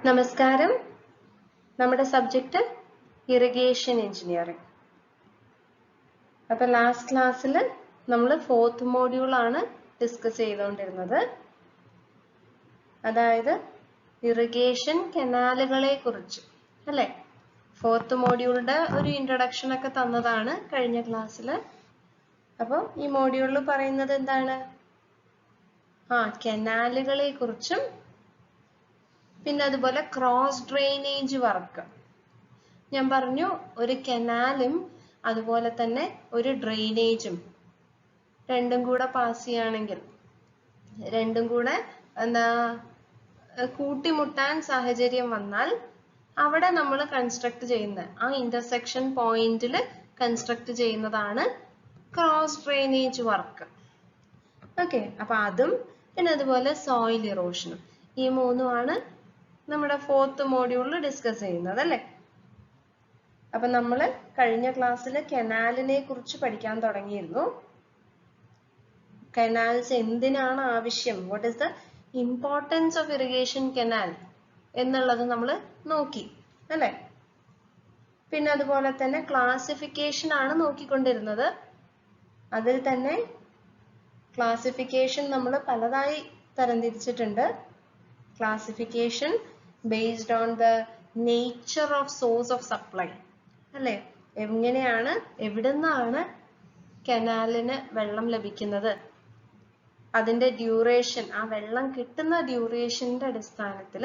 നമസ്കാരം. നമ്മുടെ subject irrigation engineering. അപ്പോൾ ലാസ്റ്റ് ക്ലാസ്സിൽ നമ്മൾ 4th മോഡ്യൂൾ ആണ് ഡിസ്കസ് ചെയ്തുകൊണ്ടിരുന്നത്. അതായത് ഇറിഗേഷൻ കനാലുകളെ കുറിച്ച് അല്ലേ? 4th മോഡ്യൂളിന്റെ ഒരു ഇൻട്രൊഡക്ഷൻ ഒക്കെ തന്നതാണ് കഴിഞ്ഞ ക്ലാസ്സിൽ. അപ്പോൾ ഈ മോഡ്യൂളിൽ പറയുന്നത് എന്താണ്? കനാലുകളെ കുറിച്ചും പിന്നെ അതുപോലെ ക്രോസ് ഡ്രെയിനേജ് വർക്ക്. ഞാൻ പറഞ്ഞു ഒരു കനാലും അതുപോലെ തന്നെ ഒരു ഡ്രെയിനേജും രണ്ടും കൂടെ പാസ് ചെയ്യുകയാണെങ്കിൽ രണ്ടും കൂടെ കൂട്ടിമുട്ടാൻ സാഹചര്യം വന്നാൽ അവിടെ നമ്മൾ കൺസ്ട്രക്ട് ചെയ്യുന്ന ആ ഇന്റർസെക്ഷൻ പോയിന്റിൽ കൺസ്ട്രക്ട് ചെയ്യുന്നതാണ് ക്രോസ് ഡ്രെയിനേജ് വർക്ക്. ഓക്കെ, അപ്പൊ അതും പിന്നെ അതുപോലെ സോയിൽ ഇറോഷനും, ഈ മൂന്നുമാണ് നമ്മുടെ 4th മോഡ്യൂളിൽ ഡിസ്കസ് ചെയ്യുന്നത് അല്ലേ? അപ്പൊ നമ്മൾ കഴിഞ്ഞ ക്ലാസ്സിൽ കനാലിനെ കുറിച്ച് പഠിക്കാൻ തുടങ്ങിയിരുന്നു. കനാൽസ് എന്തിനാണ് ആവശ്യം, what is the importance of irrigation canal എന്നുള്ളത് നമ്മൾ നോക്കി അല്ലേ? പിന്നെ അതുപോലെ തന്നെ ക്ലാസിഫിക്കേഷൻ ആണ് നോക്കിക്കൊണ്ടിരുന്നത്. അതിൽ തന്നെ ക്ലാസിഫിക്കേഷൻ നമ്മൾ പലതായി തരംതിരിച്ചിട്ടുണ്ട്. Classification based on the nature of source of supply അല്ലേ? എങ്ങനെയാണ്, എവിടെ നിന്നാണ് കനാലിന് വെള്ളം ലഭിക്കുന്നത്, അതിന്റെ ഡ്യൂറേഷൻ, ആ വെള്ളം കിട്ടുന്ന ഡ്യൂറേഷന്റെ അടിസ്ഥാനത്തിൽ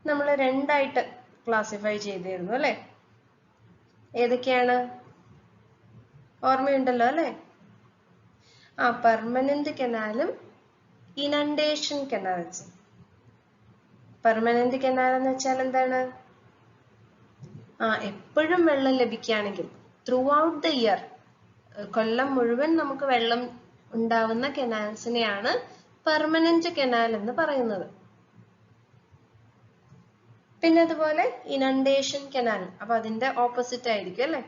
നമ്മൾ രണ്ടായിട്ട് ക്ലാസിഫൈ ചെയ്തിരുന്നു അല്ലേ? ഏതൊക്കെയാണ് ഓർമ്മയുണ്ടല്ലോ അല്ലേ? പെർമനന്റ് കനാലും ഇനണ്ടേഷൻ കനാൽസും. പെർമനന്റ് കനാൽ എന്ന് വെച്ചാൽ എന്താണ്? എപ്പോഴും വെള്ളം ലഭിക്കുകയാണെങ്കിൽ ത്രൂ ഔട്ട് ദ ഇയർ, കൊല്ലം മുഴുവൻ നമുക്ക് വെള്ളം ഉണ്ടാവുന്ന കനാൽസിനെയാണ് പെർമനന്റ് കനാൽ എന്ന് പറയുന്നത്. പിന്നെ അതുപോലെ ഇനണ്ടേഷൻ കനാൽ, അപ്പൊ അതിന്റെ ഓപ്പോസിറ്റ് ആയിരിക്കും അല്ലെ?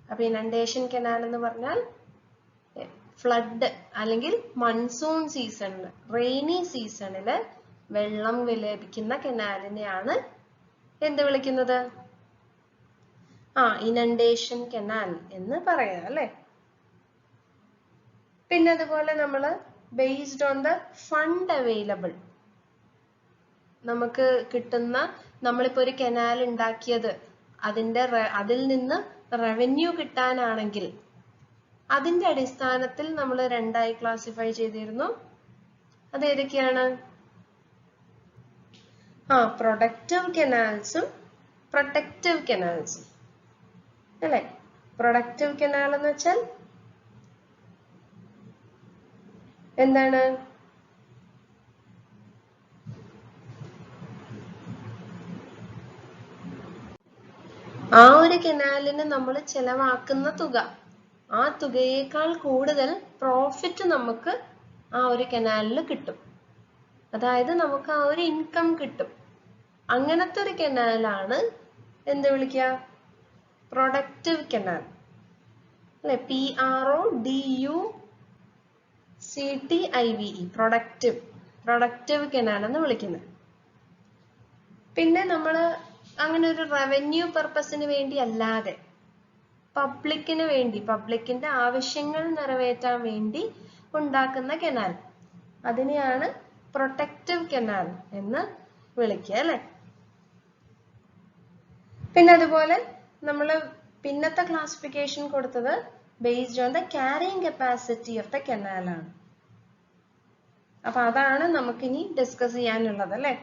അപ്പൊ ഇനണ്ടേഷൻ കനാൽ എന്ന് പറഞ്ഞാൽ ഫ്ലഡ് അല്ലെങ്കിൽ മൺസൂൺ സീസണിൽ, റെയിനി സീസണില് വെള്ളം ലഭിക്കുന്ന കനാലിനെയാണ് എന്ത് വിളിക്കുന്നത്? ഇനണ്ടേഷൻ കനാൽ എന്ന് പറയാം അല്ലെ? പിന്നെ അതുപോലെ നമ്മൾ based on the fund available, നമുക്ക് കിട്ടുന്ന, നമ്മളിപ്പോ ഒരു കനാൽ ഉണ്ടാക്കിയത് അതിൽ നിന്ന് റവന്യൂ കിട്ടാനാണെങ്കിൽ അതിന്റെ അടിസ്ഥാനത്തിൽ നമ്മൾ രണ്ടായി ക്ലാസിഫൈ ചെയ്തിരുന്നു. അത് ഏതൊക്കെയാണ്? പ്രൊഡക്റ്റീവ് കനാൽസും പ്രൊട്ടക്റ്റീവ് കനാൽസും അല്ലെ? പ്രൊഡക്റ്റീവ് കനാൽ എന്ന് വെച്ചാൽ എന്താണ്? ആ ഒരു കനാലിന് നമ്മൾ ചെലവാക്കുന്ന തുക, ആ തുകയേക്കാൾ കൂടുതൽ പ്രോഫിറ്റ് നമുക്ക് ആ ഒരു കനാലിൽ കിട്ടും. അതായത് നമുക്ക് ആ ഒരു ഇൻകം കിട്ടും. അങ്ങനത്തെ ഒരു കനാലാണ് എന്ത് വിളിക്കുക? പ്രൊഡക്റ്റീവ് കനാൽ അല്ലെ? PRODUCTIVE, പ്രൊഡക്റ്റീവ് കനാൽ എന്ന് വിളിക്കുന്നത്. പിന്നെ നമ്മൾ അങ്ങനെ ഒരു റവന്യൂ പർപ്പസിന് വേണ്ടി അല്ലാതെ പബ്ലിക്കിന് വേണ്ടി, പബ്ലിക്കിന്റെ ആവശ്യങ്ങൾ നിറവേറ്റാൻ വേണ്ടി ഉണ്ടാക്കുന്ന കനാൽ, അതിനെയാണ് പ്രൊട്ടക്റ്റീവ് കനാൽ എന്ന് വിളിക്കുക അല്ലെ? പിന്നെ അതുപോലെ നമ്മൾ പിന്നത്തെ ക്ലാസിഫിക്കേഷൻ കൊടുത്തത് based on the carrying capacity of the canal ആണ്. അപ്പൊ അതാണ് നമുക്കിനി ഡിസ്കസ് ചെയ്യാനുള്ളത് അല്ലെ?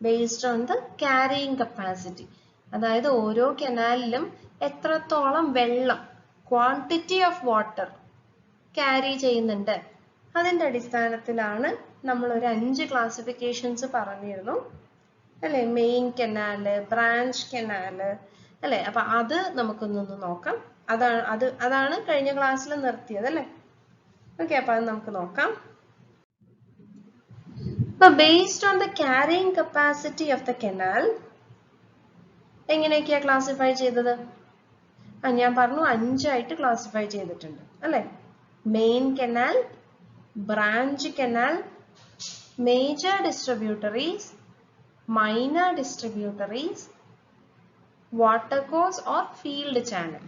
Based on the carrying capacity, അതായത് ഓരോ കനാലിലും എത്രത്തോളം വെള്ളം, ക്വാണ്ടിറ്റി ഓഫ് വാട്ടർ ക്യാരി ചെയ്യുന്നുണ്ട്, അതിന്റെ അടിസ്ഥാനത്തിലാണ് നമ്മൾ ഒരു 5 ക്ലാസിഫിക്കേഷൻസ് പറഞ്ഞിരുന്നു അല്ലെ? മെയിൻ കനാല്, ബ്രാഞ്ച് കനാല് അല്ലെ? അപ്പൊ അത് നമുക്കൊന്നൊന്ന് നോക്കാം. അതാണ് കഴിഞ്ഞ ക്ലാസ്സിൽ നിർത്തിയത് അല്ലെ? ഓക്കെ, അപ്പൊ അത് നമുക്ക് നോക്കാം. അപ്പൊ based on the carrying capacity of the canal എങ്ങനെയൊക്കെയാ ക്ലാസിഫൈ ചെയ്തത്? ഞാൻ പറഞ്ഞു 5 ആയിട്ട് ക്ലാസിഫൈ ചെയ്തിട്ടുണ്ട് അല്ലെ? Main canal, branch canal, major distributaries, minor distributaries, watercourse or field channel.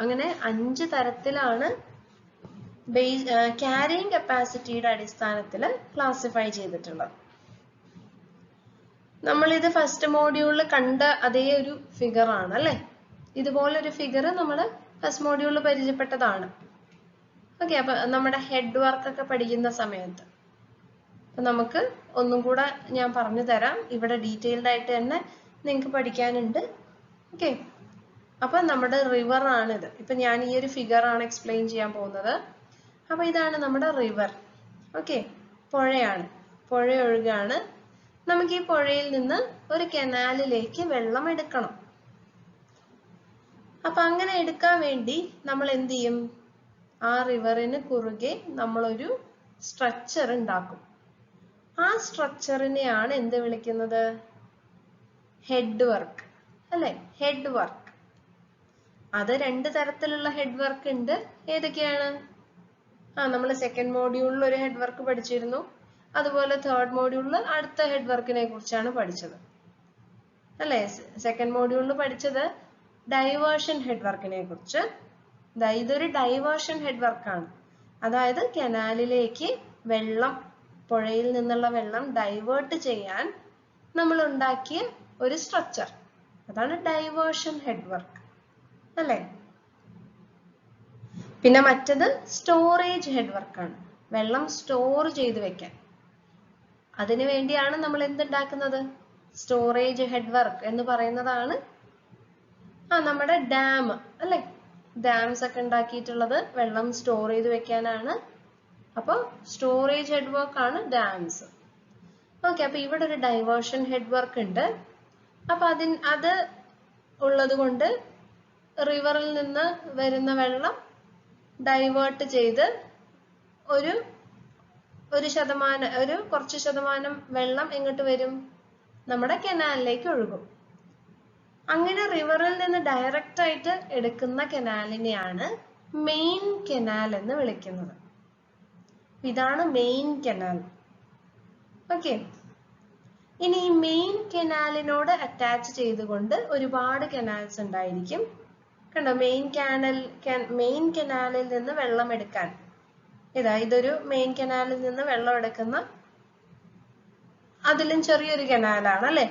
അങ്ങനെ 5 തരത്തിലാണ് carrying capacity അടിസ്ഥാനത്തിൽ ക്ലാസിഫൈ ചെയ്തിട്ടുള്ളത്. നമ്മൾ ഇത് ഫസ്റ്റ് മോഡ്യൂളിൽ കണ്ട അതേ ഒരു ഫിഗർ ആണ് അല്ലേ? ഇതുപോലൊരു ഫിഗർ നമ്മൾ ഫസ്റ്റ് മോഡ്യൂളിൽ പരിചയപ്പെട്ടതാണ്. ഓക്കെ, അപ്പൊ നമ്മുടെ ഹെഡ് വർക്ക് ഒക്കെ പഠിക്കുന്ന സമയത്ത് നമുക്ക് ഒന്നും കൂടെ ഞാൻ പറഞ്ഞു തരാം. ഇവിടെ ഡീറ്റെയിൽഡ് ആയിട്ട് തന്നെ നിങ്ങൾക്ക് പഠിക്കാനുണ്ട്. ഓക്കെ, അപ്പൊ നമ്മുടെ റിവർ ആണിത്. ഇപ്പൊ ഞാൻ ഈ ഒരു ഫിഗർ ആണ് എക്സ്പ്ലെയിൻ ചെയ്യാൻ പോകുന്നത്. അപ്പൊ ഇതാണ് നമ്മുടെ റിവർ. ഓക്കെ, പുഴയാണ്, പുഴ ഒഴുകാണ്. നമുക്ക് ഈ പുഴയിൽ നിന്ന് ഒരു കനാലിലേക്ക് വെള്ളം എടുക്കണം. അപ്പൊ അങ്ങനെ എടുക്കാൻ വേണ്ടി നമ്മൾ എന്ത് ചെയ്യും? ആ റിവറിന് കുറുകെ നമ്മളൊരു സ്ട്രക്ചർ ഉണ്ടാക്കും. ആ സ്ട്രക്ചറിനെയാണ് എന്ത് വിളിക്കുന്നത്? ഹെഡ് വർക്ക് അല്ലെ? Head work. അത് 2 തരത്തിലുള്ള ഹെഡ് വർക്ക് ഉണ്ട്. ഏതൊക്കെയാണ്? നമ്മൾ സെക്കൻഡ് മോഡ്യൂളിൽ ഒരു ഹെഡ് വർക്ക് പഠിച്ചിരുന്നു. അതുപോലെ തേർഡ് മോഡ്യൂളിൽ അടുത്ത ഹെഡ് വർക്കിനെ കുറിച്ചാണ് പഠിച്ചത് അല്ലെ? സെക്കൻഡ് മോഡ്യൂളിൽ പഠിച്ചത് ഡൈവേർഷൻ ഹെഡ് വർക്കിനെ കുറിച്ച്. ഇതൊരു ഡൈവേർഷൻ ഹെഡ് വർക്കാണ്. അതായത് കനാലിലേക്ക് വെള്ളം, പുഴയിൽ നിന്നുള്ള വെള്ളം ഡൈവേർട്ട് ചെയ്യാൻ നമ്മൾ ഉണ്ടാക്കിയ ഒരു സ്ട്രക്ചർ. അതാണ് ഡൈവേർഷൻ ഹെഡ് വർക്ക് അല്ലെ? പിന്നെ മറ്റത് സ്റ്റോറേജ് ഹെഡ് വർക്കാണ്. വെള്ളം സ്റ്റോർ ചെയ്ത് വെക്കാൻ. അതിനു വേണ്ടിയാണ് നമ്മൾ എന്തുണ്ടാക്കുന്നത്? സ്റ്റോറേജ് ഹെഡ് വർക്ക് എന്ന് പറയുന്നതാണ് നമ്മുടെ ഡാം അല്ലെ? ഡാംസ് ഒക്കെ ഉണ്ടാക്കിയിട്ടുള്ളത് വെള്ളം സ്റ്റോർ ചെയ്ത് വെക്കാനാണ്. അപ്പൊ സ്റ്റോറേജ് ഹെഡ് വർക്ക് ആണ് ഡാംസ്. ഓക്കെ, അപ്പൊ ഇവിടെ ഒരു ഡൈവേർഷൻ ഹെഡ് വർക്ക് ഉണ്ട്. അപ്പൊ അത് ഉള്ളത് കൊണ്ട് റിവറിൽ നിന്ന് വരുന്ന വെള്ളം ഡൈവേർട്ട് ചെയ്ത് കുറച്ച് ശതമാനം വെള്ളം എങ്ങോട്ട് വരും? നമ്മുടെ കനാലിലേക്ക് ഒഴുകും. അങ്ങനെ റിവറിൽ നിന്ന് ഡയറക്റ്റ് ആയിട്ട് എടുക്കുന്ന കനാലിനെയാണ് മെയിൻ കനാൽ എന്ന് വിളിക്കുന്നത്. ഇതാണ് മെയിൻ കനാൽ. ഓക്കെ, ഇനി ഈ മെയിൻ കനാലിനോട് അറ്റാച്ച് ചെയ്തുകൊണ്ട് ഒരുപാട് കനാൽസ് ഉണ്ടായിരിക്കും. കണ്ടോ? മെയിൻ കനാലിൽ നിന്ന് വെള്ളം എടുക്കാൻ ഇതൊരു മെയിൻ കനാലിൽ നിന്ന് വെള്ളം എടുക്കുന്ന അതിലും ചെറിയൊരു കനാലാണ് അല്ലെ?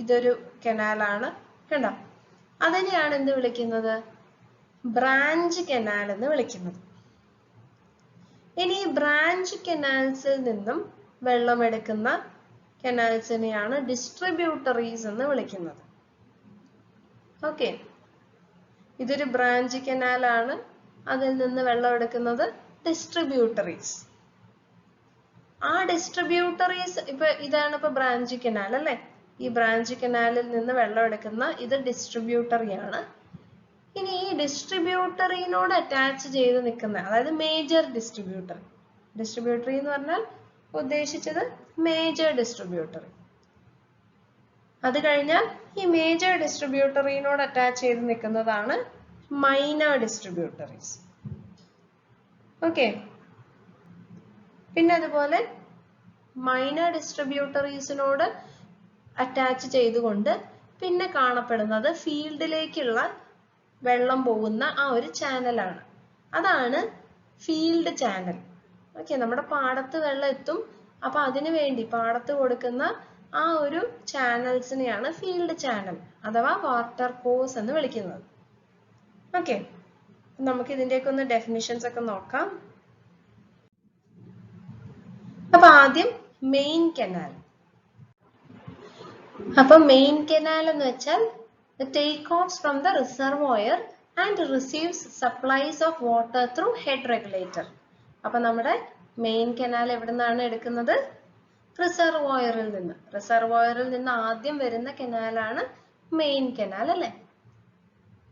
ഇതൊരു കനാലാണ്. കണ്ടോ? അതിനെയാണ് എന്ത് വിളിക്കുന്നത്? ബ്രാഞ്ച് കനാൽ എന്ന് വിളിക്കുന്നത്. ഇനി ഈ ബ്രാഞ്ച് കനാൽസിൽ നിന്നും വെള്ളം എടുക്കുന്ന കനാൽസിനെയാണ് ഡിസ്ട്രിബ്യൂട്ടറീസ് എന്ന് വിളിക്കുന്നത്. ഓക്കെ, ഇതൊരു ബ്രാഞ്ച് കനാലാണ്. അതിൽ നിന്ന് വെള്ളം എടുക്കുന്നത് ഡിസ്ട്രിബ്യൂട്ടറീസ്. ആ ഡിസ്ട്രിബ്യൂട്ടറീസ് ഇതാണ് ഇപ്പൊ ബ്രാഞ്ച് കനാൽ അല്ലെ? ഈ ബ്രാഞ്ച് കനാലിൽ നിന്ന് വെള്ളം എടുക്കുന്ന ഇത് ഡിസ്ട്രിബ്യൂട്ടറിയാണ്. ഇനി ഈ ഡിസ്ട്രിബ്യൂട്ടറിനോട് അറ്റാച്ച് ചെയ്ത് നിൽക്കുന്ന, അതായത് മേജർ ഡിസ്ട്രിബ്യൂട്ടറി എന്ന് പറഞ്ഞാൽ ഉദ്ദേശിച്ചത് മേജർ ഡിസ്ട്രിബ്യൂട്ടറി. അത് കഴിഞ്ഞാൽ ഈ മേജർ ഡിസ്ട്രിബ്യൂട്ടറിനോട് അറ്റാച്ച് ചെയ്ത് നിൽക്കുന്നതാണ് മൈനർ ഡിസ്ട്രിബ്യൂട്ടറീസ്. ഓക്കെ, പിന്നെ അതുപോലെ മൈനർ ഡിസ്ട്രിബ്യൂട്ടറീസിനോട് അറ്റാച്ച് ചെയ്തുകൊണ്ട് പിന്നെ കാണപ്പെടുന്നത് ഫീൽഡിലേക്കുള്ള വെള്ളം പോകുന്ന ആ ഒരു ചാനലാണ്. അതാണ് ഫീൽഡ് ചാനൽ. ഓക്കെ, നമ്മുടെ പാടത്ത് വെള്ളം എത്തും. അപ്പൊ അതിനു വേണ്ടി പാടത്ത് കൊടുക്കുന്ന ആ ഒരു ചാനൽസിനെയാണ് ഫീൽഡ് ചാനൽ അഥവാ വാട്ടർ കോഴ്സ് എന്ന് വിളിക്കുന്നത്. ഓക്കെ, നമുക്ക് ഇതിന്റെയൊക്കെ ഒന്ന് ഡെഫിനിഷൻസ് ഒക്കെ നോക്കാം. അപ്പൊ ആദ്യം മെയിൻ കനാൽ. അപ്പൊ മെയിൻ കനാൽ എന്ന് വെച്ചാൽ take off from the reservoir and receives supplies of water through head regulator. അപ്പൊ നമ്മുടെ മെയിൻ കനാൽ എവിടെ നിന്നാണ് എടുക്കുന്നത്? റിസർവോയറിൽ നിന്ന്. റിസർവോയറിൽ നിന്ന് ആദ്യം വരുന്ന കനാലാണ് മെയിൻ കനാൽ അല്ലെ?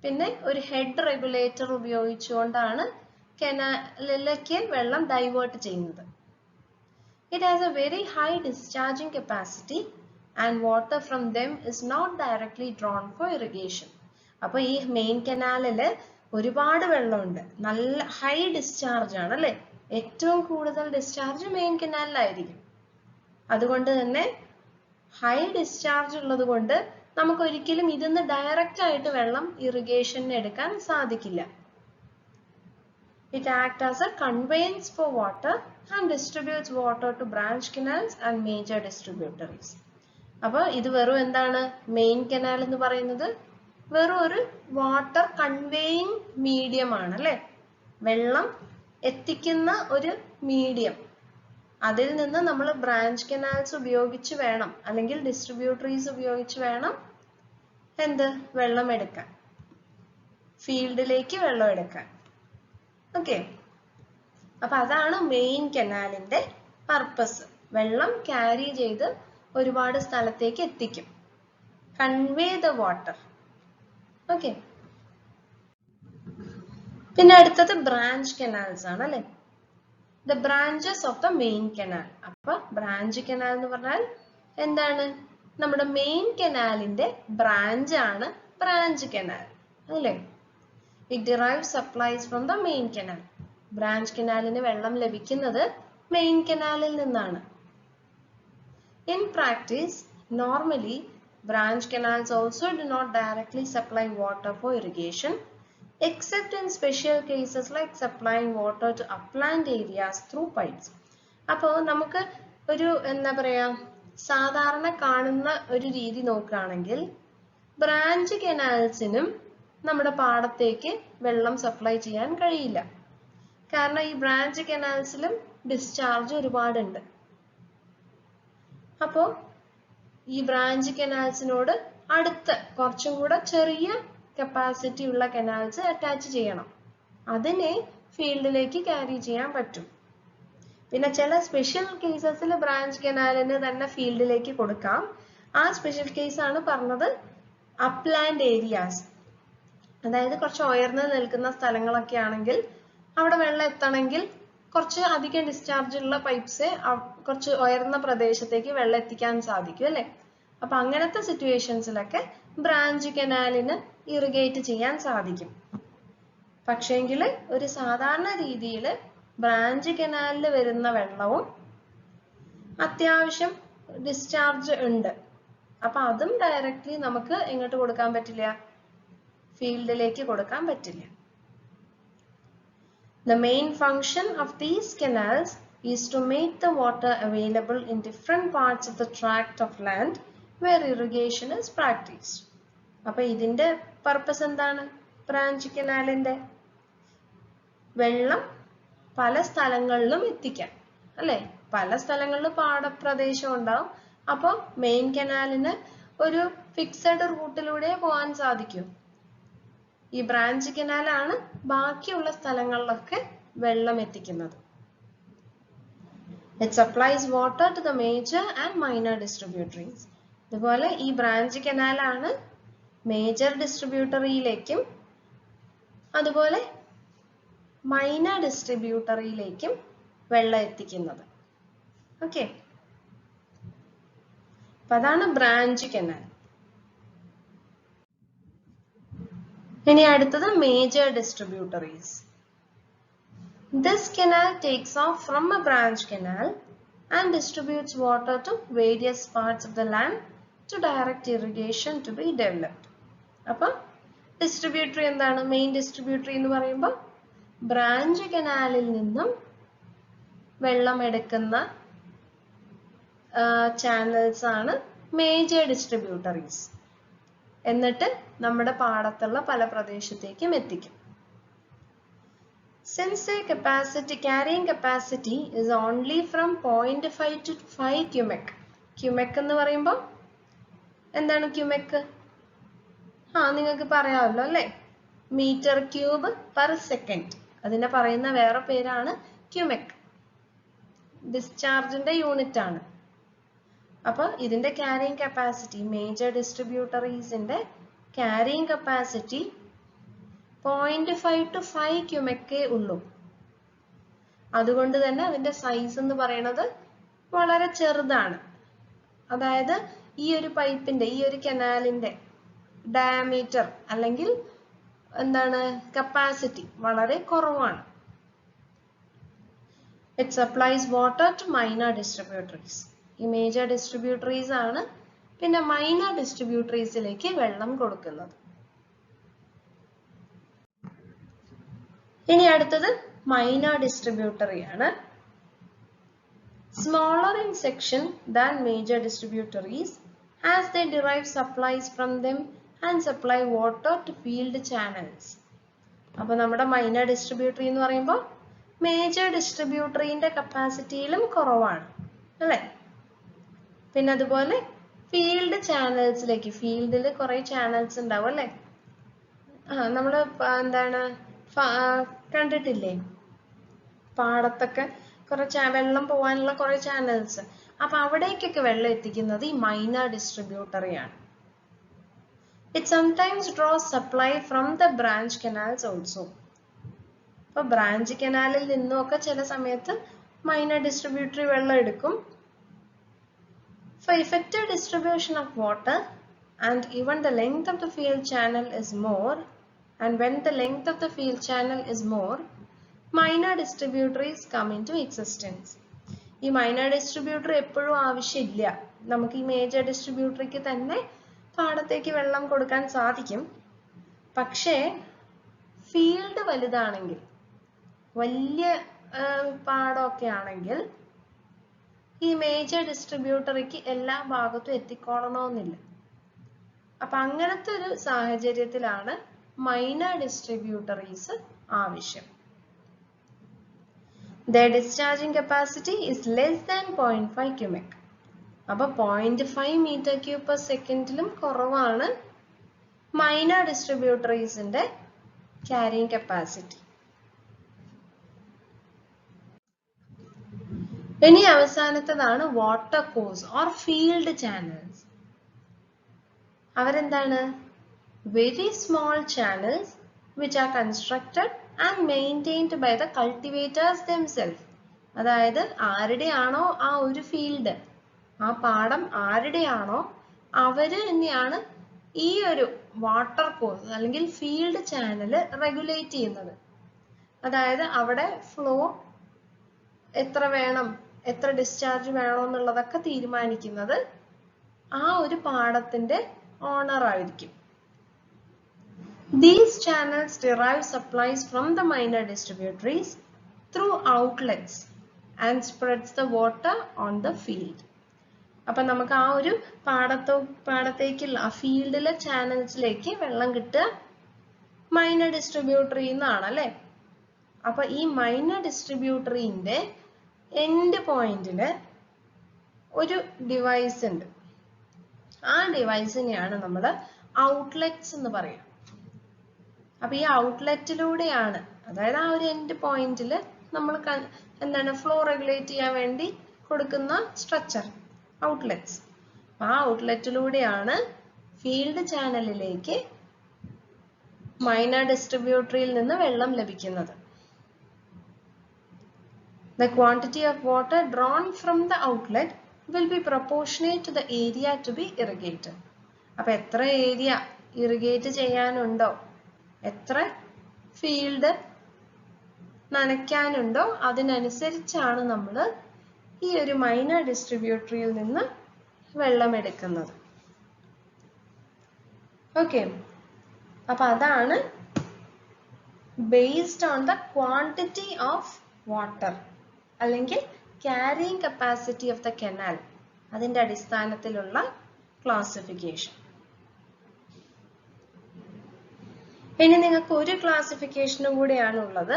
പിന്നെ ഒരു ഹെഡ് റെഗുലേറ്റർ ഉപയോഗിച്ചുകൊണ്ടാണ് കനാലിലേക്ക് വെള്ളം ഡൈവേർട്ട് ചെയ്യുന്നത്. It has a very high discharging capacity and water from them is not directly drawn for irrigation. അപ്പോൾ ഈ മെയിൻ കനാലില് ഒരുപാട് വെള്ളമുണ്ട്, നല്ല ഹൈ ഡിസ്ചാർജ് ആണ് അല്ലെ? ഏറ്റവും കൂടുതൽ ഡിസ്ചാർജ് മെയിൻ കനാലിലായിരിക്കും. അതുകൊണ്ട് തന്നെ ഹൈ ഡിസ്ചാർജ് ഉള്ളത് കൊണ്ട് നമുക്ക് ഒരിക്കലും ഇതിന്ന് ഡയറക്റ്റ് ആയിട്ട് വെള്ളം ഇറിഗേഷന് എടുക്കാൻ സാധിക്കില്ല. It acts as a conveyance for water and distributes water to branch canals and major distributaries. അപ്പോൾ ഇത് വെറും എന്താണ് മെയിൻ കനാൽ എന്ന് പറയുന്നത്? വെറും ഒരു വാട്ടർ കൺവേയിങ് മീഡിയം ആണ് അല്ലേ? വെള്ളം എത്തിക്കുന്ന ഒരു മീഡിയം. അതിൽ നിന്ന് നമ്മൾ ബ്രാഞ്ച് കനാൽസ് ഉപയോഗിച്ച് വേണം, അല്ലെങ്കിൽ ഡിസ്ട്രിബ്യൂട്ടറീസ് ഉപയോഗിച്ച് വേണം എന്ത് വെള്ളം എടുക്കാൻ, ഫീൽഡിലേക്ക് വെള്ളം എടുക്കാൻ. ഓക്കെ, അപ്പൊ അതാണ് മെയിൻ കനാലിന്റെ പർപ്പസ്. വെള്ളം ക്യാരി ചെയ്ത് ഒരുപാട് സ്ഥലത്തേക്ക് എത്തിക്കും. Convey the water. ഓക്കെ, പിന്നെ അടുത്തത് ബ്രാഞ്ച് കനാൽസ് ആണ് അല്ലെ? The branches of the main canal. അപ്പൊ ബ്രാഞ്ച് കനാൽ എന്ന് പറഞ്ഞാൽ എന്താണ്? നമ്മുടെ മെയിൻ കനാലിന്റെ ബ്രാഞ്ച് ആണ് ബ്രാഞ്ച് കനാൽ അല്ലേ? It derives supplies from the main canal. Branch canalന് വെള്ളം ലഭിക്കുന്നത് മെയിൻ കനാലിൽ നിന്നാണ്. In practice, normally branch canals also do not directly supply water for irrigation, except in special cases like supplying water to upland areas through pipes. അപ്പോൾ നമുക്ക് ഒരു എന്താ പറയാ, സാധാരണ കാണുന്ന ഒരു രീതി നോക്കുകയാണെങ്കിൽ ബ്രാഞ്ച് കനാൽസിനും നമ്മുടെ പാടത്തേക്ക് വെള്ളം സപ്ലൈ ചെയ്യാൻ കഴിയില്ല. കാരണം ഈ ബ്രാഞ്ച് കനാൽസിലും ഡിസ്ചാർജ് ഒരുപാടുണ്ട്. അപ്പോൾ ഈ ബ്രാഞ്ച് കനാൽസിനോട് അടുത്ത് കുറച്ചും കൂടെ ചെറിയ കപ്പാസിറ്റി ഉള്ള കനാൽസ് അറ്റാച്ച് ചെയ്യണം. അതിനെ ഫീൽഡിലേക്ക് ക്യാരി ചെയ്യാൻ പറ്റും. പിന്നെ ചില സ്പെഷ്യൽ കേസസിൽ ബ്രാഞ്ച് കനാലിന് തന്നെ ഫീൽഡിലേക്ക് കൊടുക്കാം. ആ സ്പെഷ്യൽ കേസ് ആണ് പറഞ്ഞത് അപ്ലാൻഡ് ഏരിയാസ്. അതായത് കുറച്ച് ഉയർന്നു നിൽക്കുന്ന സ്ഥലങ്ങളൊക്കെ ആണെങ്കിൽ അവിടെ വെള്ളം എത്തണമെങ്കിൽ കുറച്ച് അധികം ഡിസ്ചാർജ് ഉള്ള പൈപ്പ്സേ കുറച്ച് ഉയർന്ന പ്രദേശത്തേക്ക് വെള്ളം എത്തിക്കാൻ സാധിക്കും അല്ലെ? അപ്പൊ അങ്ങനത്തെ സിറ്റുവേഷൻസിലൊക്കെ ബ്രാഞ്ച് കനാലിന് ഇറിഗേറ്റ് ചെയ്യാൻ സാധിക്കും. പക്ഷേങ്കിൽ ഒരു സാധാരണ രീതിയിൽ ബ്രാഞ്ച് കനാലിൽ വരുന്ന വെള്ളവും അത്യാവശ്യം ഡിസ്ചാർജ് ഉണ്ട്. അപ്പൊ അതും ഡയറക്റ്റ്ലി നമുക്ക് എങ്ങോട്ട് കൊടുക്കാൻ പറ്റില്ല? ഫീൽഡിലേക്ക് കൊടുക്കാൻ പറ്റില്ല. The main function of these canals is to make the water available in different parts of the tract of land where irrigation is practiced. അപ്പൊ ഇതിന്റെ പർപ്പസ് എന്താണ്? ബ്രാഞ്ച് കനാലിന്റെ വെള്ളം പല സ്ഥലങ്ങളിലും എത്തിക്കാൻ അല്ലെ? പല സ്ഥലങ്ങളിലും പാടപ്രദേശം ഉണ്ടാവും. അപ്പൊ മെയിൻ കനാലിന് ഒരു ഫിക്സഡ് റൂട്ടിലൂടെ പോകാൻ സാധിക്കും. ഈ ബ്രാഞ്ച് കനാലാണ് ബാക്കിയുള്ള സ്ഥലങ്ങളിലൊക്കെ വെള്ളം എത്തിക്കുന്നത്. It supplies water to the major and minor distributaries. അതുപോലെ ഈ ബ്രാഞ്ച് കനാലാണ് മേജർ ഡിസ്ട്രിബ്യൂട്ടറിയിലേക്കും അതുപോലെ മൈനർ ഡിസ്ട്രിബ്യൂട്ടറിയിലേക്കും വെള്ളം എത്തിക്കുന്നത്. ഓക്കെ, അപ്പൊ അതാണ് ബ്രാഞ്ച് കനാൽ. ഇനി അടുത്തത് major distributaries. This canal takes off from a branch canal and distributes water to various parts of the land to direct irrigation to be developed. അപ്പോൾ distributary എന്താണ്? Main distributary എന്ന് പറയുമ്പോൾ branch കനാലിൽ നിന്നും വെള്ളം എടുക്കുന്ന ചാനൽസ് ആണ് മേജർ ഡിസ്ട്രിബ്യൂട്ടറീസ്. എന്നിട്ട് നമ്മുടെ പാടത്തുള്ള പല പ്രദേശത്തേക്കും എത്തിക്കും. Since a carrying capacity is only from 0.5 to 5 cubic. Cubic എന്ന് പറയുമ്പോൾ എന്താണ് ക്യൂമെക്? നിങ്ങൾക്ക് പറയാമല്ലോ അല്ലേ? Metre cube per second. അതിനെ പറയുന്ന വേറെ പേരാണ് ക്യൂമെക്. ഡിസ്ചാർജിന്റെ യൂണിറ്റ് ആണ്. അപ്പൊ ഇതിന്റെ ക്യാരിങ് കപ്പാസിറ്റി, മേജർ ഡിസ്ട്രിബ്യൂട്ടറീസിന്റെ ക്യാരിങ് കപ്പാസിറ്റി 0.5 to 5 ക്യൂമെക്കേ ഉള്ളൂ. അതുകൊണ്ട് തന്നെ അതിന്റെ സൈസ് എന്ന് പറയുന്നത് വളരെ ചെറുതാണ്. അതായത് ഈ ഒരു പൈപ്പിന്റെ, ഈ ഒരു കനാലിന്റെ ഡയമീറ്റർ അല്ലെങ്കിൽ എന്താണ് കപ്പാസിറ്റി വളരെ കുറവാണ്. It supplies water to minor distributaries. ഈ മേജർ ഡിസ്ട്രിബ്യൂട്ടറീസ് ആണ് പിന്നെ മൈനർ ഡിസ്ട്രിബ്യൂട്ടറീസിലേക്ക് വെള്ളം കൊടുക്കുന്നത്. ഇനി അടുത്തത് മൈനർ ഡിസ്ട്രിബ്യൂട്ടറി ആണ്. Smaller in section than major distributaries as they derive supplies from them and supply water to field channels. അപ്പോൾ നമ്മുടെ മൈനർ ഡിസ്ട്രിബ്യൂട്ടറി എന്ന് പറയുമ്പോൾ മേജർ ഡിസ്ട്രിബ്യൂട്ടറിന്റെ കപ്പാസിറ്റിയിലും കുറവാണ് അല്ലേ? പിന്നെ അതുപോലെ ഫീൽഡ് ചാനൽസിലേക്ക്, ഫീൽഡിൽ കുറെ ചാനൽസ് ഉണ്ടാവും അല്ലേ? നമ്മൾ എന്താണ് കണ്ടിട്ടില്ലേ പാടത്തൊക്കെ കുറെ വെള്ളം പോകാനുള്ള കുറെ ചാനൽസ്. അപ്പൊ അവിടേക്കൊക്കെ വെള്ളം എത്തിക്കുന്നത് ഈ മൈനർ ഡിസ്ട്രിബ്യൂട്ടറി ആണ്. It sometimes draws supply from the branch canals also. അപ്പൊ ബ്രാഞ്ച് കനാലിൽ നിന്നൊക്കെ ചില സമയത്ത് മൈനർ ഡിസ്ട്രിബ്യൂട്ടറി വെള്ളം എടുക്കും. For effective distribution of water and even the length of the field channel is more, and when the length of the field channel is more, minor distributaries come into existence. ഈ minor distributary എപ്പോഴും ആവശ്യമില്ല. നമുക്ക് ഈ major ഡിസ്ട്രിബ്യൂട്ടറിക്ക് തന്നെ പാടത്തേക്ക് വെള്ളം കൊടുക്കാൻ സാധിക്കും. പക്ഷേ ഫീൽഡ് വലുതാണെങ്കിൽ, വലിയ പാടമൊക്കെ ആണെങ്കിൽ ഈ മേജർ ഡിസ്ട്രിബ്യൂട്ടറിക്ക് എല്ലാ ഭാഗത്തും എത്തിക്കോളണമെന്നില്ല. അപ്പൊ അങ്ങനത്തെ ഒരു സാഹചര്യത്തിലാണ് മൈനർ ഡിസ്ട്രിബ്യൂട്ടറീസ് ആവശ്യം. Their discharging capacity is less than 0.5 cubic. അപ്പോൾ 0.5 meter cube per secondലും കുറവാണ് മൈനർ ഡിസ്ട്രിബ്യൂട്ടറീസിന്റെ ക്യാരിങ് കപ്പാസിറ്റി. ഇനി അവസാനത്തേതാണ് watercourse or field channels. അവരെന്താണ്? Very small channels which are constructed and maintained by the cultivators themselves. അതായത് ആരുടെയാണോ ആ ഒരു field, ആ പാടം ആരുടെയാണോ അവര് തന്നെയാണ് ഈ ഒരു വാട്ടർ കോഴ്സ് അല്ലെങ്കിൽ ഫീൽഡ് ചാനൽ റെഗുലേറ്റ് ചെയ്യുന്നത്. അതായത് അവിടെ ഫ്ലോ എത്ര വേണം, എത്ര ഡിസ്ചാർജ് വേണം എന്നുള്ളതൊക്കെ തീരുമാനിക്കുന്നത് ആ ഒരു പാടത്തിന്റെ ഓണർ ആയിരിക്കും. These channels derive supplies from the minor distributaries through outlets and spreads the water on the field. അപ്പൊ നമുക്ക് ആ ഒരു പാടത്തേക്കുള്ള ആ ഫീൽഡിലെ ചാനൽസിലേക്ക് വെള്ളം കിട്ടുക മൈനർ ഡിസ്ട്രിബ്യൂട്ടറിയിൽ നിന്നാണ് അല്ലേ? അപ്പൊ ഈ മൈനർ ഡിസ്ട്രിബ്യൂട്ടറിന്റെ എൻഡ് പോയിന്റില് ഒരു ഡിവൈസ് ഉണ്ട്. ആ ഡിവൈസിനെയാണ് നമ്മൾ ഔട്ട്ലെറ്റ്സ് എന്ന് പറയുക. അപ്പൊ ഈ ഔട്ട്ലെറ്റിലൂടെയാണ്, അതായത് ആ ഒരു എൻഡ് പോയിന്റിൽ നമ്മൾ എന്താണ് ഫ്ലോ റെഗുലേറ്റ് ചെയ്യാൻ വേണ്ടി കൊടുക്കുന്ന സ്ട്രക്ചർ ഔട്ട്ലെറ്റ്സ്. ആ ഔട്ട്ലെറ്റിലൂടെയാണ് ഫീൽഡ് ചാനലിലേക്ക് മൈനർ ഡിസ്ട്രിബ്യൂട്ടറിയിൽ നിന്ന് വെള്ളം ലഭിക്കുന്നത്. The quantity of water drawn from the outlet will be proportionate to the area to be irrigated. അപ്പൊ എത്ര ഏരിയ ഇറിഗേറ്റ് ചെയ്യാനുണ്ടോ, എത്ര ഫീൽഡ് നനയ്ക്കാനുണ്ടോ അതിനനുസരിച്ചാണ് നമ്മൾ ഈ ഒരു മൈനർ ഡിസ്ട്രിബ്യൂട്ടറിയിൽ നിന്ന് വെള്ളം എടുക്കുന്നത്. ഓക്കെ, അപ്പൊ അതാണ് based on the quantity of water അല്ലെങ്കിൽ carrying capacity of the canal, അതിന്റെ അടിസ്ഥാനത്തിലുള്ള ക്ലാസിഫിക്കേഷൻ. ഇനി നിങ്ങൾക്ക് ഒരു ക്ലാസിഫിക്കേഷനും കൂടിയാണ് ഉള്ളത്.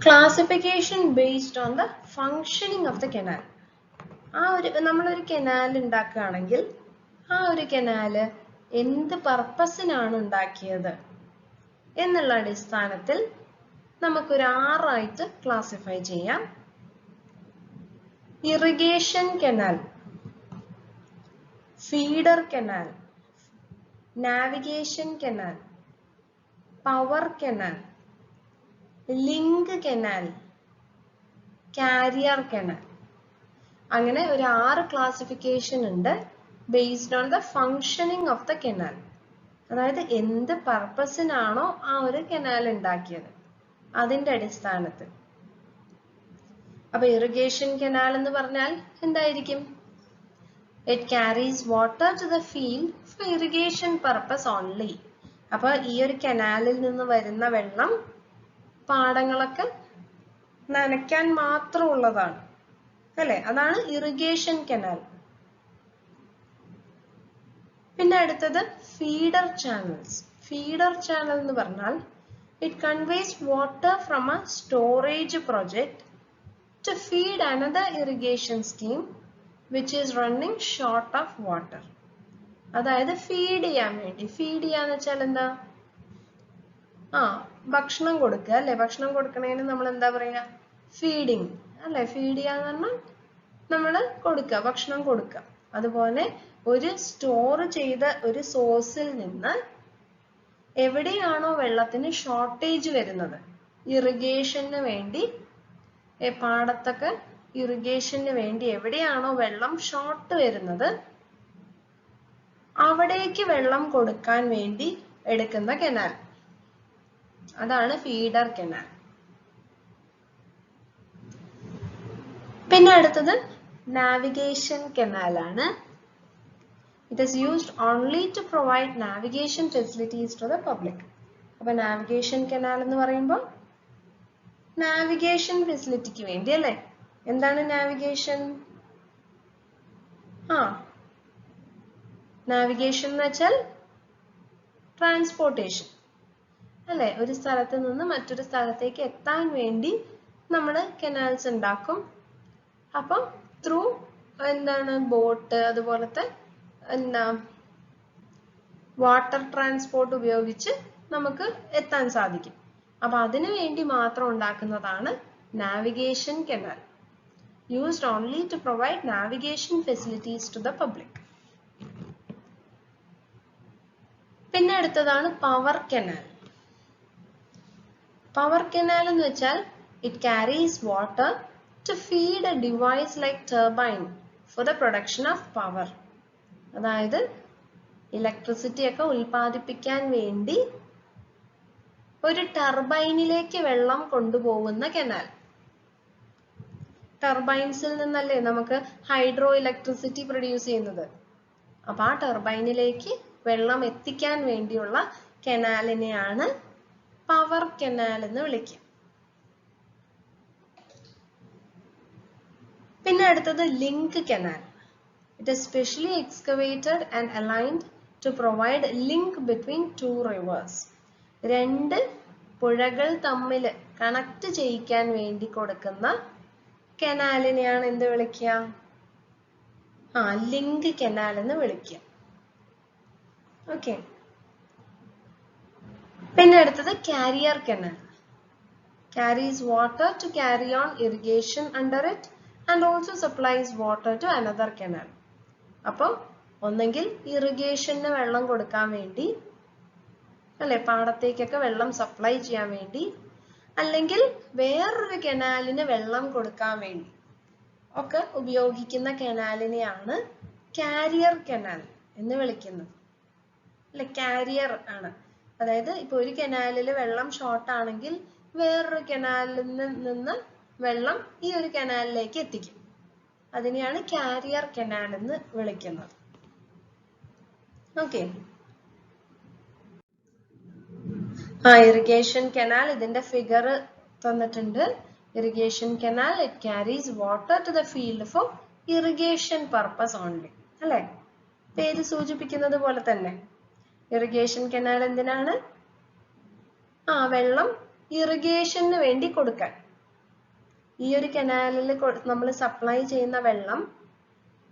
Classification based on the functioning of the canal. നമ്മളൊരു കനാൽ ഉണ്ടാക്കുകയാണെങ്കിൽ ആ ഒരു കനാല് എന്ത് പർപ്പസിനാണ് ഉണ്ടാക്കിയത് എന്നുള്ള അടിസ്ഥാനത്തിൽ നമുക്കൊരു 6 ആയിട്ട് ക്ലാസിഫൈ ചെയ്യാം. Irrigation canal, feeder canal, navigation canal, power canal, link canal, carrier canal. അങ്ങനെ ഒരു 6 ക്ലാസിഫിക്കേഷൻ ഉണ്ട് based on the functioning of the canal. അതായത് എന്ത് പർപ്പസിനാണോ ആ ഒരു കനാൽ ഉണ്ടാക്കിയത് അതിന്റെ അടിസ്ഥാനത്തിൽ. അപ്പൊ ഇറിഗേഷൻ കനാൽ എന്ന് പറഞ്ഞാൽ എന്തായിരിക്കും? It carries water to the field for irrigation purpose only. അപ്പൊ ഈ ഒരു കനാലിൽ നിന്ന് വരുന്ന വെള്ളം പാടങ്ങളൊക്കെ നനയ്ക്കാൻ മാത്രമുള്ളതാണ് അല്ലേ? അതാണ് ഇറിഗേഷൻ കനാൽ. പിന്നെ അടുത്തത് ഫീഡർ ചാനൽസ്. ഫീഡർ ചാനൽ എന്ന് പറഞ്ഞാൽ it conveys water from a storage project to feed another irrigation scheme which is running short of water. അതായത് ഫീഡ് ചെയ്യാൻ വേണ്ടി. ഫീഡ് ചെയ്യാന്ന് വെച്ചാൽ എന്താ? ഭക്ഷണം കൊടുക്കുക അല്ലെ? ഭക്ഷണം കൊടുക്കണേന് നമ്മൾ എന്താ പറയാ? ഫീഡിങ് അല്ലെ? ഫീഡ് ചെയ്യാന്ന് പറഞ്ഞാൽ നമ്മൾ കൊടുക്കുക, ഭക്ഷണം കൊടുക്കുക. അതുപോലെ ഒരു സ്റ്റോർ ചെയ്ത ഒരു സോഴ്സിൽ നിന്ന് എവിടെയാണോ വെള്ളത്തിന് ഷോർട്ടേജ് വരുന്നത്, ഇറിഗേഷന് വേണ്ടി പാടത്തൊക്കെ ഇറിഗേഷന് വേണ്ടി എവിടെയാണോ വെള്ളം ഷോർട്ട് വരുന്നത് അവിടേക്ക് വെള്ളം കൊടുക്കാൻ വേണ്ടി എടുക്കുന്ന കനാൽ, അതാണ് ഫീഡർ കനാൽ. പിന്നെ അടുത്തത് നാവിഗേഷൻ കനാൽ ആണ്. It is used only to provide navigation facilities to the public. അപ്പൊ നാവിഗേഷൻ കനാൽ എന്ന് പറയുമ്പോൾ നാവിഗേഷൻ ഫെസിലിറ്റിക്ക് വേണ്ടി അല്ലേ? എന്താണ് നാവിഗേഷൻ? നാവിഗേഷൻ എന്ന് വെച്ചാൽ ട്രാൻസ്പോർട്ടേഷൻ അല്ലെ? ഒരു സ്ഥലത്ത് നിന്ന് മറ്റൊരു സ്ഥലത്തേക്ക് എത്താൻ വേണ്ടി നമ്മൾ കനാൽസ് ഉണ്ടാക്കും. അപ്പം ത്രൂ എന്താണ് ബോട്ട് അതുപോലത്തെ വാട്ടർ ട്രാൻസ്പോർട്ട് ഉപയോഗിച്ച് നമുക്ക് എത്താൻ സാധിക്കും. അപ്പൊ അതിനു വേണ്ടി മാത്രം ഉണ്ടാക്കുന്നതാണ് navigation canal. Used only to provide navigation facilities to the public. പിന്നെ അടുത്തതാണ് പവർ കനാൽ. പവർ കനാൽ എന്ന് വെച്ചാൽ it carries water to feed a device like turbine for the production of power. അതായത് ഇലക്ട്രിസിറ്റി ഒക്കെ ഉൽപ്പാദിപ്പിക്കാൻ വേണ്ടി ഒരു ടർബൈനിലേക്ക് വെള്ളം കൊണ്ടുപോകുന്ന കനാൽ. ടർബൈൻസിൽ നിന്നല്ലേ നമുക്ക് ഹൈഡ്രോ ഇലക്ട്രിസിറ്റി പ്രൊഡ്യൂസ് ചെയ്യുന്നത്. അപ്പൊ ആ ടർബൈനിലേക്ക് വെള്ളം എത്തിക്കാൻ വേണ്ടിയുള്ള കനാലിനെയാണ് പവർ കനാൽ എന്ന് വിളിക്കുക. പിന്നെ അടുത്തത് link canal. It is specially excavated and aligned to provide link between two rivers. രണ്ട് പുഴകൾ തമ്മിൽ കണക്ട് ചെയ്യിക്കാൻ വേണ്ടി കൊടുക്കുന്ന കനാലിനെയാണ് എന്ത് വിളിക്കുക? ലിങ്ക് കനാൽ എന്ന് വിളിക്കുക. ഓക്കെ. പിന്നെ അടുത്തത് carrier canal. Carries water to carry on irrigation under it and also supplies water to another canal. അപ്പോൾ ഒന്നെങ്കിൽ ഇറിഗേഷന് വെള്ളം കൊടുക്കാൻ വേണ്ടി അല്ലെ, പാടത്തേക്കൊക്കെ വെള്ളം സപ്ലൈ ചെയ്യാൻ വേണ്ടി, അല്ലെങ്കിൽ വേറൊരു കനാലിന് വെള്ളം കൊടുക്കാൻ വേണ്ടി ഒക്കെ ഉപയോഗിക്കുന്ന കനാലിനെയാണ് കാരിയർ കനാൽ എന്ന് വിളിക്കുന്നത്. അല്ലെ, കാരിയർ ആണ്. അതായത് ഇപ്പൊ ഒരു കനാലിൽ വെള്ളം ഷോർട്ട് ആണെങ്കിൽ വേറൊരു കനാലിൽ നിന്ന് വെള്ളം ഈ ഒരു കനാലിലേക്ക് എത്തിക്കും. അതിനെയാണ് കാരിയർ കനാൽ എന്ന് വിളിക്കുന്നത്. ഓക്കെ. ഇറിഗേഷൻ കനാൽ, ഇതിന്റെ ഫിഗർ തന്നിട്ടുണ്ട്. Irrigation canal, it carries water to the field for irrigation purpose only. അല്ലെ, പേര് സൂചിപ്പിക്കുന്നത് പോലെ തന്നെ ഇറിഗേഷൻ കനാൽ എന്തിനാണ്? വെള്ളം ഇറിഗേഷന് വേണ്ടി കൊടുക്കാൻ. ഈ ഒരു കനാലിൽ നമ്മൾ സപ്ലൈ ചെയ്യുന്ന വെള്ളം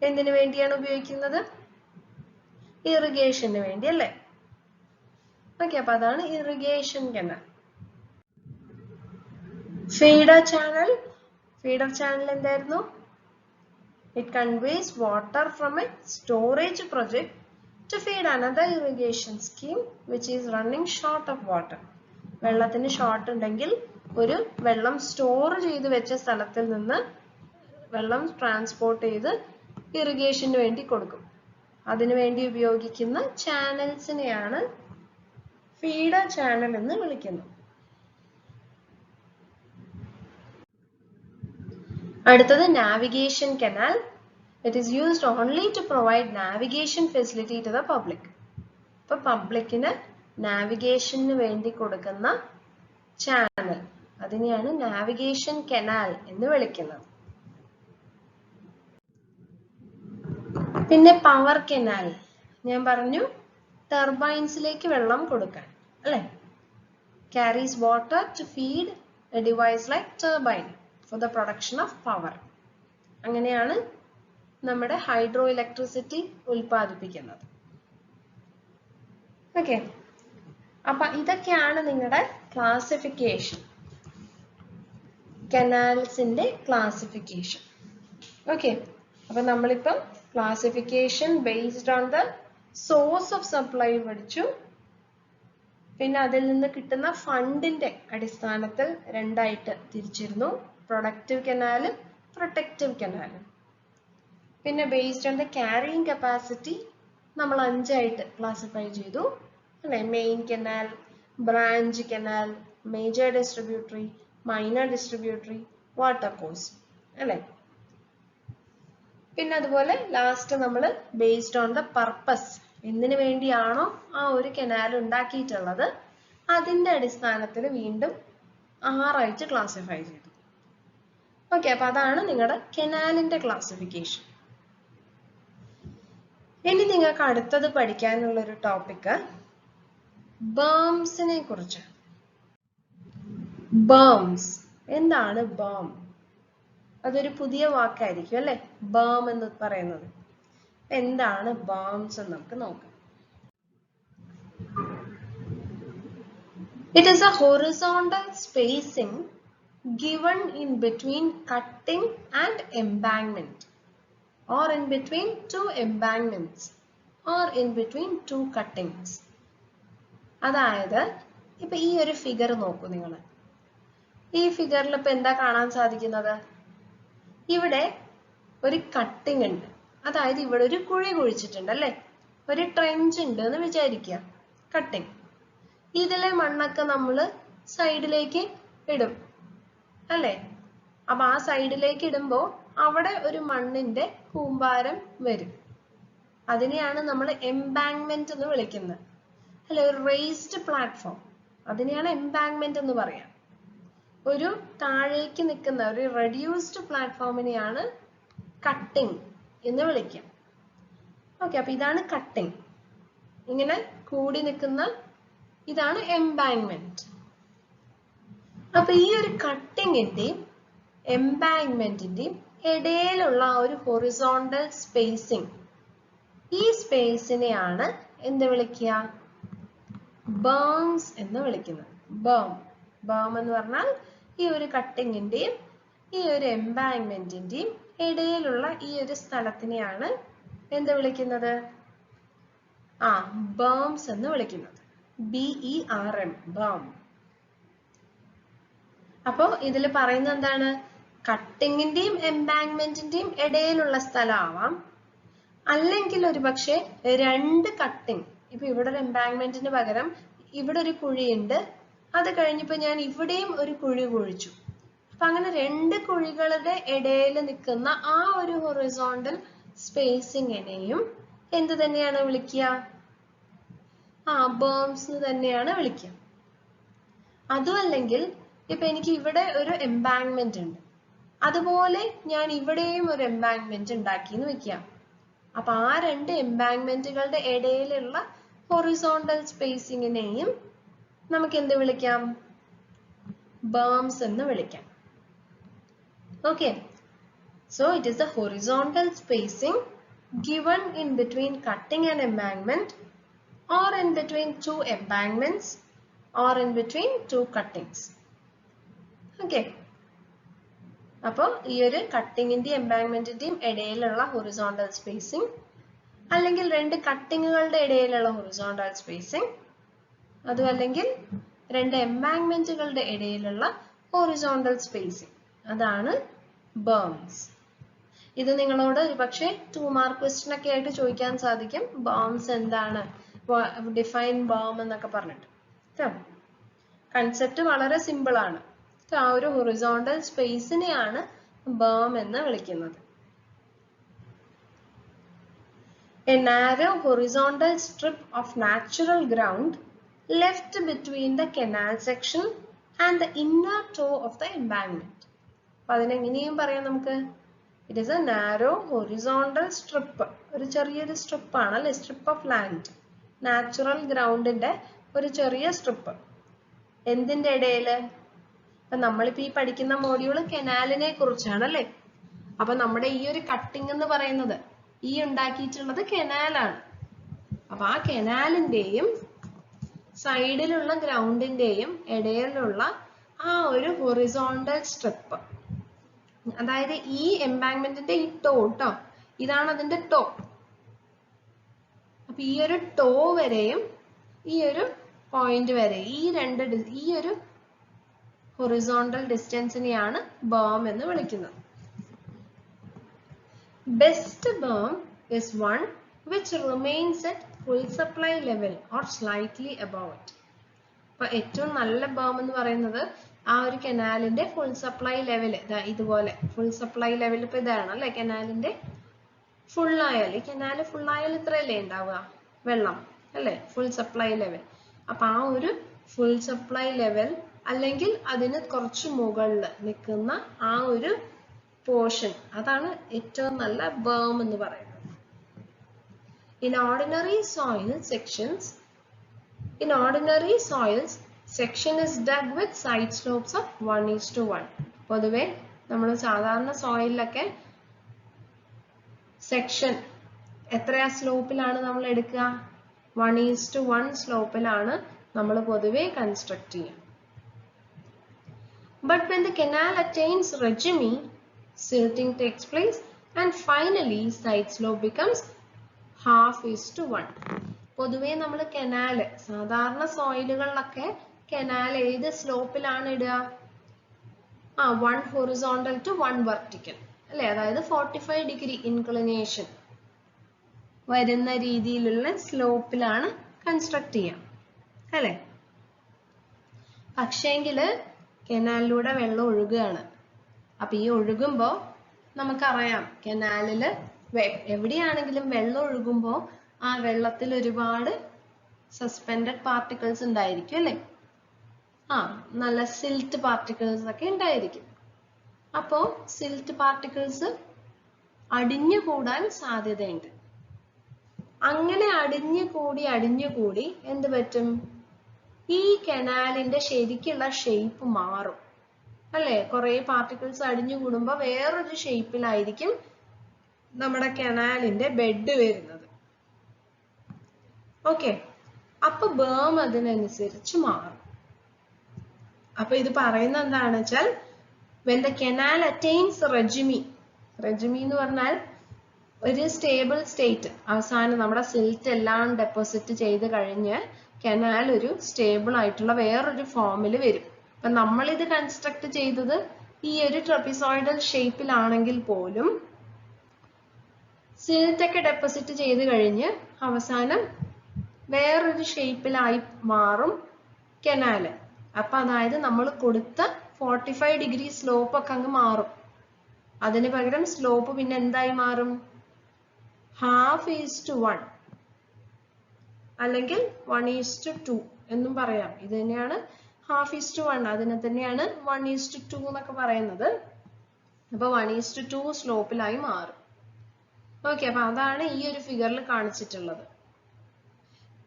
എന്തിനു വേണ്ടിയാണ് ഉപയോഗിക്കുന്നത്? ഇറിഗേഷന് വേണ്ടി അല്ലേ? ഓക്കെ. അപ്പൊ അതാണ് irrigation canal. Feeder channel. Feeder channel എന്തായിരുന്നു? It conveys water from a storage project to feed another irrigation scheme which is running short of water. വെള്ളത്തിന് ഷോർട്ട് ഉണ്ടെങ്കിൽ ഒരു വെള്ളം സ്റ്റോർ ചെയ്ത് വെച്ച സ്ഥലത്തിൽ നിന്ന് വെള്ളം ട്രാൻസ്പോർട്ട് ചെയ്ത് ഇറിഗേഷന് വേണ്ടി കൊടുക്കും. അതിനു വേണ്ടി ഉപയോഗിക്കുന്ന ചാനൽസിനെയാണ് ഫീഡർ ചാനൽ എന്ന് വിളിക്കുന്നത്. അടുത്തത് navigation canal. It is used only to provide navigation facility to the public. അപ്പോൾ പബ്ലിക്കിന് നാവിഗേഷന് വേണ്ടി കൊടുക്കുന്ന ചാനൽ, അതിനെയാണ് നാവിഗേഷൻ കനാൽ എന്ന് വിളിക്കുന്നത്. പിന്നെ പവർ കനാൽ, ഞാൻ പറഞ്ഞു ടർബൈൻസിലേക്ക് വെള്ളം കൊടുക്കാൻ അല്ലേ. carries water to feed a device like turbine for the production of power. അങ്ങനെയാണ് നമ്മുടെ ഹൈഡ്രോ ഇലക്ട്രിസിറ്റി ഉൽപ്പാദിപ്പിക്കുന്നത്. ഓക്കെ, അപ്പൊ ഇതൊക്കെയാണ് നിങ്ങളുടെ ക്ലാസിഫിക്കേഷൻ, കനാൽസിന്റെ ക്ലാസിഫിക്കേഷൻ. ഓക്കെ, അപ്പൊ നമ്മളിപ്പം classification based on the source of supply പഠിച്ചു. പിന്നെ അതിൽ നിന്ന് കിട്ടുന്ന ഫണ്ടിന്റെ അടിസ്ഥാനത്തിൽ രണ്ടായിട്ട് തിരിച്ചിരുന്നു, പ്രൊഡക്റ്റീവ് കനാലും പ്രൊട്ടക്റ്റീവ് കനാലും. പിന്നെ based on the carrying capacity നമ്മൾ 5 ആയിട്ട് ക്ലാസിഫൈ ചെയ്തു അല്ലെ. Main canal, branch canal, major distributary, minor distributary, water course അല്ലെ. പിന്നെ അതുപോലെ ലാസ്റ്റ് നമ്മൾ ബേസ്ഡ് ഓൺ ദ പർപ്പസ്, എന്തിനു വേണ്ടിയാണോ ആ ഒരു കനാൽ ഉണ്ടാക്കിയിട്ടുള്ളത് അതിന്റെ അടിസ്ഥാനത്തിൽ വീണ്ടും 6 ആയിട്ട് ക്ലാസിഫൈ ചെയ്തു. ഓക്കെ, അപ്പൊ അതാണ് നിങ്ങളുടെ കനാലിന്റെ ക്ലാസിഫിക്കേഷൻ. ഇനി നിങ്ങൾക്ക് അടുത്തത് പഠിക്കാനുള്ള ഒരു ടോപ്പിക് ബേംസിനെ കുറിച്ച്. ബേംസ് എന്താണ്? ബേം അതൊരു പുതിയ വാക്കായിരിക്കും അല്ലെ, ബേം എന്ന് പറയുന്നത്. എന്താണ് ബേംസ് എന്ന് നമുക്ക് നോക്കാം. It is a horizontal spacing given in between cutting and embankment, or in between two embankments, or in between two cuttings. അതായത് ഇപ്പൊ ഈ ഒരു ഫിഗർ നോക്കൂ നിങ്ങൾ. ഈ ഫിഗറിൽ ഇപ്പൊ എന്താ കാണാൻ സാധിക്കുന്നത്? ഇവിടെ ഒരു കട്ടിംഗ് ഉണ്ട്, അതായത് ഇവിടെ ഒരു കുഴി കുഴിച്ചിട്ടുണ്ട് അല്ലെ, ഒരു ട്രെഞ്ച് ഉണ്ട് എന്ന് വിചാരിക്കുക. കട്ടിംഗ്, ഇതിലെ മണ്ണൊക്കെ നമ്മൾ സൈഡിലേക്ക് ഇടും അല്ലെ. അപ്പൊ ആ സൈഡിലേക്ക് ഇടുമ്പോ അവിടെ ഒരു മണ്ണിന്റെ കൂമ്പാരം വരും. അതിനെയാണ് നമ്മൾ എംബാങ്ക്മെന്റ് എന്ന് വിളിക്കുന്നത് അല്ലെ. ഒരു റേസ്ഡ് പ്ലാറ്റ്ഫോം, അതിനെയാണ് എംബാങ്ക്മെന്റ് എന്ന് പറയാം. ഒരു താഴേക്ക് നിൽക്കുന്ന ഒരു റെഡ്യൂസ്ഡ് പ്ലാറ്റ്ഫോമിനെയാണ് കട്ടിംഗ് എന്ന് വിളിക്കാം. ഓക്കെ, അപ്പൊ ഇതാണ് കട്ടിംഗ്, ഇങ്ങനെ കൂടി നിൽക്കുന്ന ഇതാണ് എംബാങ്ക്മെന്റ്. അപ്പൊ ഈ ഒരു കട്ടിങ്ങിന്റെയും എംബാങ്ക്മെന്റിന്റെയും ഇടയിലുള്ള ഒരു ഹൊറിസോണ്ടൽ സ്പേസിംഗ്, ഈ സ്പേസിനെയാണ് എന്ത് വിളിക്കുക? ബേംസ് എന്ന് വിളിക്കുന്നത്. ബേം എന്ന് പറഞ്ഞാൽ ഈ ഒരു കട്ടിങ്ങിന്റെയും ഈ ഒരു എംബാങ്ക്മെന്റിന്റെയും ഇടയിലുള്ള ഈ ഒരു സ്ഥലത്തിനെയാണ് എന്ത് വിളിക്കുന്നത്? ബേംസ് എന്ന് വിളിക്കുന്നത്. BERM, ബേം. അപ്പോ ഇതിൽ പറയുന്നത് എന്താണ്? കട്ടിങ്ങിന്റെയും എംബാങ്ക്മെന്റിന്റെയും ഇടയിലുള്ള സ്ഥലമാവാം, അല്ലെങ്കിൽ ഒരു പക്ഷെ രണ്ട് കട്ടിങ്, ഇപ്പൊ ഇവിടെ ഒരു എംബാങ്ക്മെന്റിന് പകരം ഇവിടെ ഒരു കുഴിയുണ്ട്, അത് കഴിഞ്ഞപ്പോ ഞാൻ ഇവിടെയും ഒരു കുഴി കുഴിച്ചു. അപ്പൊ അങ്ങനെ രണ്ട് കുഴികളുടെ ഇടയിൽ നിൽക്കുന്ന ആ ഒരു ഹൊറിസോണ്ടൽ സ്പേസിങ്ങിനെയും എന്ത് തന്നെയാണ് വിളിക്കുക? ബേംസ് തന്നെയാണ് വിളിക്കുക. അതും അല്ലെങ്കിൽ ഇപ്പൊ എനിക്ക് ഇവിടെ ഒരു എംബാങ്ക്മെന്റ് ഉണ്ട്, അതുപോലെ ഞാൻ ഇവിടെയും ഒരു എംബാങ്ക്മെന്റ് ഉണ്ടാക്കി എന്ന് വെക്കാം. അപ്പൊ ആ രണ്ട് എംബാങ്ക്മെന്റുകളുടെ ഇടയിലുള്ള ഹൊറിസോണ്ടൽ സ്പേസിങ്ങിനെയും നമുക്ക് എന്ത് വിളിക്കാം? ബേംസ് എന്ന് വിളിക്കാം. Okay, so it is a horizontal spacing given in between cutting and embankment, or in between two embankments, or in between two cuttings. Okay, അപ്പോൾ ഈ ഒരു കട്ടിങ്ങിന്റെയും എംബാങ്ക്മെന്റിന്റെയും ഇടയിലുള്ള ഹൊറിസോണ്ടൽ സ്പേസിംഗ്, അല്ലെങ്കിൽ രണ്ട് കട്ടിങ്ങുകളുടെ ഇടയിലുള്ള ഹൊറിസോണ്ടൽ സ്പേസിംഗ്, അതും അല്ലെങ്കിൽ രണ്ട് എംബാങ്ക്മെന്റുകളുടെ ഇടയിലുള്ള ഹൊറിസോണ്ടൽ സ്പേസിംഗ്, അതാണ് ബേംസ്. ഇത് നിങ്ങളോട് ഒരു പക്ഷേ 2 മാർക്ക് ക്വസ്റ്റ്യൻ ഒക്കെ ആയിട്ട് ചോദിക്കാൻ സാധിക്കും. ബേംസ് എന്താണ്, ഡിഫൈൻ ബേം എന്നൊക്കെ പറഞ്ഞിട്ട്. കൺസെപ്റ്റ് വളരെ സിമ്പിൾ ആണ്. ആ ഒരു ഹൊറിസോണ്ടൽ സ്പേസിനെയാണ് berm എന്ന് വിളിക്കുന്നത്. A narrow horizontal strip of natural ground left between the canal section and the inner toe of the embankment. അപ്പോൾ അതിനെങ്ങനെയും പറയാം നമുക്ക്. It is a narrow horizontal strip. ഒരു ചെറിയൊരു സ്ട്രിപ്പ് ആണ് അല്ലെ, സ്ട്രിപ്പ് ഓഫ് ലാൻഡ്, നാച്ചുറൽ ഗ്രൗണ്ടിന്റെ ഒരു ചെറിയ സ്ട്രിപ്പ്. എന്തിന്റെ ഇടയില്? അപ്പൊ നമ്മളിപ്പോ ഈ പഠിക്കുന്ന മോഡ്യൂള് കനാലിനെ കുറിച്ചാണ് അല്ലെ. അപ്പൊ നമ്മുടെ ഈ ഒരു കട്ടിംഗ് എന്ന് പറയുന്നത് ഈ ഉണ്ടാക്കിയിട്ടുള്ളത് കനാലാണ്. അപ്പൊ ആ കനാലിന്റെയും സൈഡിലുള്ള ഗ്രൗണ്ടിന്റെയും ഇടയിലുള്ള ആ ഒരു ഹൊറിസോണ്ടൽ സ്ട്രിപ്പ്, അതായത് ഈ എംബാങ്ക്മെന്റിന്റെ ഈ ടോ ട്ടോ, ഇതാണ് അതിന്റെ ടോ. അപ്പൊ ഈ ഒരു ടോ വരെയും ഈ ഒരു പോയിന്റ് വരെ ഈ ഒരു ഹൊറിസോണ്ടൽ ഡിസ്റ്റൻസിനെയാണ് berm എന്ന് വിളിക്കുന്നത്. Best berm is one which remains at full supply level or slightly above it. അപ്പൊ ഏറ്റവും നല്ല berm എന്ന് പറയുന്നത് ആ ഒരു കനാലിന്റെ ഫുൾ സപ്ലൈ ലെവൽ ഇതുപോലെ ഫുൾ സപ്ലൈ ലെവൽ ഇപ്പൊ ഇതാണ് അല്ലെ. കനാലിന്റെ ഫുൾ ആയാൽ, ഈ കനാല് ഫുൾ ആയാൽ ഇത്രയല്ലേ ഉണ്ടാവുക വെള്ളം അല്ലെ, ഫുൾ സപ്ലൈ ലെവൽ. അപ്പൊ ആ ഒരു ഫുൾ സപ്ലൈ ലെവൽ അല്ലെങ്കിൽ അതിന് കുറച്ച് മുകളിൽ നിൽക്കുന്ന ആ ഒരു പോർഷൻ, അതാണ് ഏറ്റവും നല്ല berm എന്ന് പറയുന്നത്. In ordinary soils, section is dug with side slopes of 1:1. പൊതുവെ നമ്മൾ സാധാരണ സോയിലൊക്കെ സെക്ഷൻ എത്രയാ സ്ലോപ്പിലാണ് നമ്മൾ എടുക്കുക? 1:1 സ്ലോപ്പിലാണ് നമ്മൾ പൊതുവെ കൺസ്ട്രക്ട് ചെയ്യുക. But when the canal attains regime, silting takes place and finally side slope becomes 1/2:1. പൊതുവെ നമ്മൾ കനാല് സാധാരണ സോയിലുകളിലൊക്കെ കനാൽ ഏത് സ്ലോപ്പിലാണ് ഇടുക? 1 horizontal to 1 vertical അല്ലെ, അതായത് 45 ഡിഗ്രി ഇൻക്ലിനേഷൻ വരുന്ന രീതിയിലുള്ള സ്ലോപ്പിലാണ് കൺസ്ട്രക്ട് ചെയ്യാം അല്ലെ. പക്ഷേങ്കില് കനാലിലൂടെ വെള്ളം ഒഴുകുകയാണ്. അപ്പൊ ഈ ഒഴുകുമ്പോ നമുക്കറിയാം കനാലില് എവിടെയാണെങ്കിലും വെള്ളം ഒഴുകുമ്പോ ആ വെള്ളത്തിൽ ഒരുപാട് സസ്പെൻഡഡ് പാർട്ടിക്കിൾസ് ഉണ്ടായിരിക്കും അല്ലെ. നല്ല സിൽറ്റ് പാർട്ടിക്കിൾസ് ഒക്കെ ഉണ്ടായിരിക്കും. അപ്പോ സിൽറ്റ് പാർട്ടിക്കിൾസ് അടിഞ്ഞു കൂടാൻ സാധ്യതയുണ്ട്. അങ്ങനെ അടിഞ്ഞു കൂടി എന്ത് പറ്റും? ഈ കനാലിന്റെ ശരിക്കുള്ള ഷേപ്പ് മാറും അല്ലെ. കുറെ പാർട്ടിക്കിൾസ് അടിഞ്ഞു കൂടുമ്പോ വേറൊരു ഷേപ്പിലായിരിക്കും നമ്മുടെ കനാലിന്റെ ബെഡ് വരുന്നത്. ഓക്കെ, അപ്പൊ berm അതിനനുസരിച്ച് മാറും. അപ്പൊ ഇത് പറയുന്നത് എന്താണെന്ന് വെച്ചാൽ when the canal attains regime എന്ന് പറഞ്ഞാൽ ഒരു സ്റ്റേബിൾ സ്റ്റേറ്റ്, അവസാനം നമ്മുടെ സിൽറ്റ് എല്ലാം ഡെപ്പോസിറ്റ് ചെയ്ത് കഴിഞ്ഞ് കനാൽ ഒരു സ്റ്റേബിൾ ആയിട്ടുള്ള വേറൊരു ഫോമിൽ വരും. അപ്പൊ നമ്മൾ ഇത് കൺസ്ട്രക്ട് ചെയ്തത് ഈ ഒരു ട്രപ്പിസോയിഡൽ ഷേപ്പിലാണെങ്കിൽ പോലും സിൽറ്റ് ഒക്കെ ഡെപ്പോസിറ്റ് ചെയ്ത് കഴിഞ്ഞ് അവസാനം വേറൊരു ഷേപ്പിലായി മാറും കനാല്. അപ്പൊ അതായത് നമ്മൾ കൊടുത്ത 45 ഡിഗ്രി സ്ലോപ്പ് ഒക്കെ അങ്ങ് മാറും. അതിന് പകരം സ്ലോപ്പ് പിന്നെ എന്തായി മാറും? 1/2:1 അല്ലെങ്കിൽ 1:2 എന്നും പറയാം. ഇത് തന്നെയാണ് 1/2:1, അതിനെ തന്നെയാണ് 1:2 എന്നൊക്കെ പറയുന്നത്. അപ്പൊ 1:2 സ്ലോപ്പിലായി മാറും. ഓക്കെ, അപ്പൊ അതാണ് ഈ ഒരു ഫിഗറിൽ കാണിച്ചിട്ടുള്ളത്.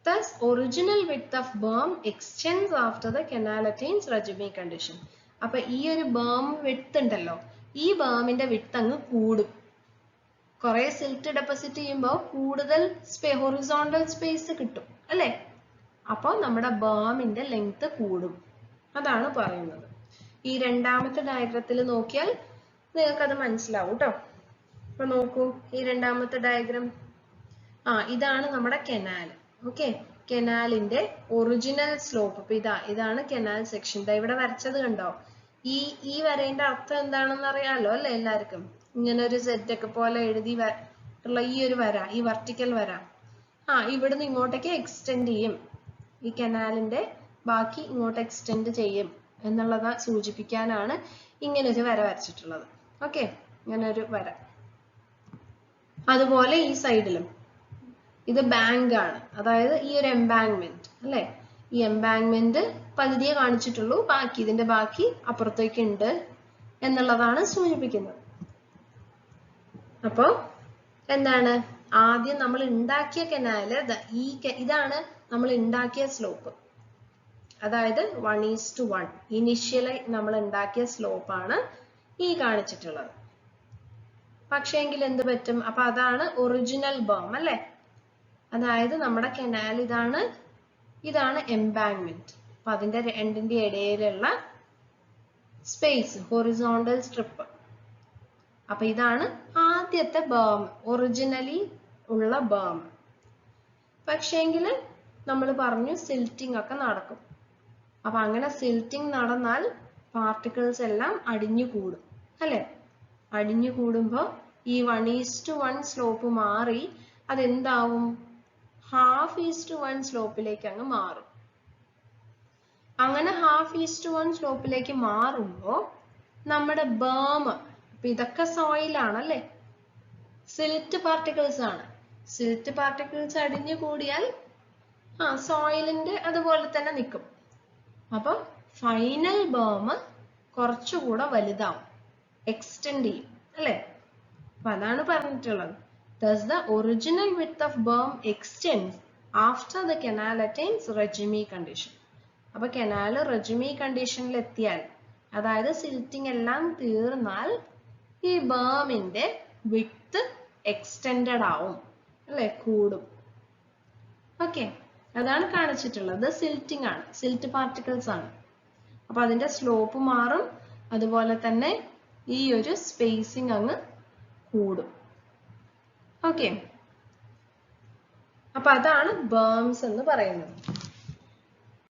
Thus, original width of berm extends after the canal attains regime condition. അപ്പൊ ഈ ഒരു berm width ഉണ്ടല്ലോ, ഈ bermന്റെ width അങ്ങ് കൂടും. കുറെ സിൽറ്റ് ഡെപ്പോസിറ്റ് ചെയ്യുമ്പോൾ കൂടുതൽ ഹൊറിസോണ്ടൽ സ്പേസ് കിട്ടും അല്ലെ. അപ്പൊ നമ്മുടെ bermന്റെ ലെങ്ത് കൂടും, അതാണ് പറയുന്നത്. ഈ രണ്ടാമത്തെ ഡയഗ്രത്തിൽ നോക്കിയാൽ നിങ്ങൾക്കത് മനസ്സിലാവും കേട്ടോ. അപ്പൊ നോക്കൂ ഈ രണ്ടാമത്തെ ഡയഗ്രം. ഇതാണ് നമ്മുടെ കനാൽ. ഓക്കെ, കനാലിന്റെ ഒറിജിനൽ സ്ലോപ്പ്. അപ്പൊ ഇതാണ് കനാൽ സെക്ഷൻ. ഇവിടെ വരച്ചത് കണ്ടോ? ഈ വരേന്റെ അർത്ഥം എന്താണെന്ന് അറിയാലോ അല്ലെ എല്ലാവർക്കും. ഇങ്ങനെ ഒരു സെറ്റ് ഒക്കെ പോലെ എഴുതി ഉള്ള ഈ ഒരു വര, ഈ വെർട്ടിക്കൽ വര, ഇവിടുന്ന് ഇങ്ങോട്ടേക്ക് എക്സ്റ്റെൻഡ് ചെയ്യും. ഈ കനാലിന്റെ ബാക്കി ഇങ്ങോട്ട് എക്സ്റ്റെൻഡ് ചെയ്യും എന്നുള്ളത് സൂചിപ്പിക്കാനാണ് ഇങ്ങനെ ഒരു വര വരച്ചിട്ടുള്ളത്. ഓക്കെ, ഇങ്ങനെ ഒരു വര. അതുപോലെ ഈ സൈഡിലും ഇത് ബാങ്ക് ആണ്, അതായത് ഈ ഒരു എംബാങ്ക്മെന്റ് അല്ലെ. ഈ എംബാങ്ക്മെന്റ് പകുതിയെ കാണിച്ചിട്ടുള്ളൂ, ബാക്കി ഇതിന്റെ ബാക്കി അപ്പുറത്തേക്ക് ഉണ്ട് എന്നുള്ളതാണ് സൂചിപ്പിക്കുന്നത്. അപ്പോ എന്താണ്, ആദ്യം നമ്മൾ ഉണ്ടാക്കിയ കനാല് ഇതാണ് നമ്മൾ ഉണ്ടാക്കിയ സ്ലോപ്പ്, അതായത് 1:1 ഇനിഷ്യലി നമ്മൾ ഉണ്ടാക്കിയ സ്ലോപ്പ് ആണ് ഈ കാണിച്ചിട്ടുള്ളത്. പക്ഷേങ്കിൽ എന്ത് പറ്റും, അപ്പൊ അതാണ് ഒറിജിനൽ ബേം അല്ലെ. അതായത് നമ്മുടെ കനാൽ ഇതാണ് എംബാങ്ക്മെന്റ്. അപ്പൊ അതിന്റെ രണ്ടിന്റെ ഇടയിലുള്ള സ്പേസ്, ഹൊറിസോണ്ടൽ സ്ട്രിപ്പ്. അപ്പൊ ഇതാണ് ആദ്യത്തെ ബേം, ഒറിജിനലി ഉള്ള ബേം. പക്ഷേങ്കിൽ നമ്മൾ പറഞ്ഞു സിൽറ്റിംഗ് ഒക്കെ നടക്കും. അപ്പൊ അങ്ങനെ സിൽറ്റിംഗ് നടന്നാൽ പാർട്ടിക്കിൾസ് എല്ലാം അടിഞ്ഞു കൂടും അല്ലെ. അടിഞ്ഞു കൂടുമ്പോ ഈ 1:1 സ്ലോപ്പ് മാറി അതെന്താവും, 1/2:1 സ്ലോപ്പിലേക്ക് അങ്ങ് മാറും. അങ്ങനെ 1/2:1 സ്ലോപ്പിലേക്ക് മാറുമ്പോ നമ്മുടെ ബേം, ഇതൊക്കെ സോയിലാണ് അല്ലെ, സിൽറ്റ് പാർട്ടിക്കിൾസ് ആണ്. സിൽറ്റ് പാർട്ടിക്കിൾസ് അടിഞ്ഞു കൂടിയാൽ സോയിലിന്റെ അതുപോലെ തന്നെ നിൽക്കും. അപ്പൊ ഫൈനൽ ബേം കുറച്ചുകൂടെ വലുതാവും, എക്സ്റ്റെൻഡ് ചെയ്യും അല്ലെ. അപ്പൊ അതാണ് പറഞ്ഞിട്ടുള്ളത്. Thus the original width of berm extends after the canal attains Regimi condition. അപ്പൊ കനാൽ റെജിമി കണ്ടീഷനിൽ എത്തിയാൽ, അതായത് സിൽറ്റിംഗ് എല്ലാം തീർന്നാൽ ഈ ബേമിന്റെ വിഡ്ത്ത് എക്സ്റ്റെൻഡഡ് ആവും അല്ലെ, കൂടും. ഓക്കെ, അതാണ് കാണിച്ചിട്ടുള്ളത്. സിൽറ്റിംഗ് ആണ്, സിൽറ്റ് പാർട്ടിക്കിൾസ് ആണ്. അപ്പൊ അതിന്റെ സ്ലോപ്പ് മാറും, അതുപോലെ തന്നെ ഈ ഒരു സ്പേസിംഗ് അങ്ങ് കൂടും. ഓക്കെ, അപ്പൊ അതാണ് ബേംസ് എന്ന് പറയുന്നത്.